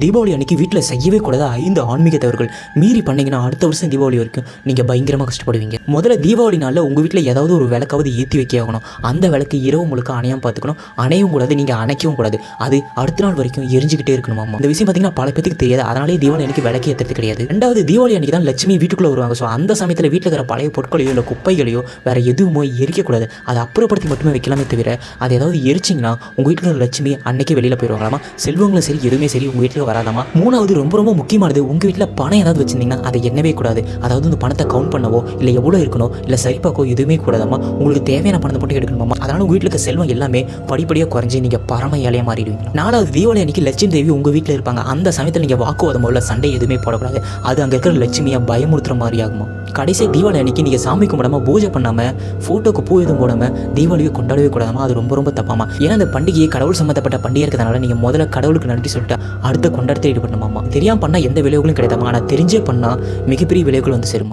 தீபாவளி அன்றைக்கி வீட்டில் செய்யவே கூடாது 5 ஆன்மீக தவறுகள். மீறி பண்ணிங்கன்னா அடுத்த வருஷம் தீபாவளி வரைக்கும் நீங்கள் பயங்கரமாக கஷ்டப்படுவீங்க. முதல்ல தீபாவளி நாளில் உங்கள் வீட்டில் ஏதாவது ஒரு விளக்காவது ஏற்றி வைக்க ஆகணும். அந்த விளக்கு இரவு முழுக்க அணையாமல் பார்த்துக்கணும். அணையவும் கூடாது, நீங்கள் அணைக்கவும் கூடாது. அது அடுத்த நாள் வரைக்கும் எரிஞ்சிக்கிட்டே இருக்கணுமா. இந்த விஷயம் பார்த்தீங்கன்னா பல பேருக்கு தெரியாது. அதனாலே தீபாவளி அன்றைக்கி விளக்கு ஏற்றுறது கிடையாது. ரெண்டாவது, தீபாவளி அன்றைக்கி தான் லட்சுமி வீட்டுக்குள்ளே வருவாங்க. ஸோ அந்த சமயத்தில் வீட்டில் இருக்கிற பழைய பொருட்களையோ இல்லை குப்பைகளையோ வேறு எதுவுமோ எரிக்கக்கூடாது. அதை அப்புறப்படுத்தி மட்டுமே வைக்கலாமே தவிர அதை ஏதாவது எரிச்சிங்கன்னா உங்கள் வீட்டில் இருக்கிற லட்சுமி அன்றைக்கி வெளியில் போயிடுவாங்களாமா. செல்வங்களும் சரி எதுவுமே சரி உங்கள் வீட்டில் வராதாமா. மூணாவது, ரொம்ப ரொம்ப முக்கியமானது, உங்கள் வீட்டில் பணம் ஏதாவது வச்சுருந்தீங்கன்னா அதை எண்ணவே கூடாது. அதாவது இந்த பணத்தை கவுண்ட் பண்ணவோ இல்லை எவ்வளோ இருக்கணும் இல்லை சரிப்பாக்கோ எதுவுமே கூடாதாமா. உங்களுக்கு தேவையான பணத்தை மட்டும் எடுக்கணுமா. அதனால் உங்கள் வீட்டில் இருக்க செல்வம் எல்லாமே படிப்படியாக குறைஞ்சி நீங்கள் பரம ஏழையாக மாறிடுவீங்க. நாலாவது, தீபாவளி அன்றைக்கி லட்சுமி தேவி உங்கள் வீட்டில் இருப்பாங்க. அந்த சமயத்தில் நீங்கள் வாக்குவாதமோ இல்லை சண்டை எதுவுமே போடக்கூடாது. அது அங்கே இருக்கிற லட்சுமியை பயமுறுத்துற மாதிரி ஆகுமா. கடைசி, தீபாவளி அன்றைக்கி நீங்கள் சாமி கும்பிடாமல் பூஜை பண்ணாமல் ஃபோட்டோக்கு பூ எதுவும் போடாமல் தீபாவளியை கொண்டாடவே கூடாதாமா. அது ரொம்ப ரொம்ப தப்பாமா. ஏன்னா அந்த பண்டிகையை கடவுள் சம்மந்தப்பட்ட பண்டிகை இருக்கிறதுனால நீங்கள் முதல்ல கடவுளுக்கு நன்றி சொல்லிட்டு அடுத்த கொண்டாடத்தை ஈடுபடணுமாமா. தெரியாமல் பண்ணால் எந்த விளைவுகளும் கிடையாதாமா. ஆனால் தெரிஞ்சே பண்ணால் மிகப்பெரிய விளைவுகள் வந்து சேரும்.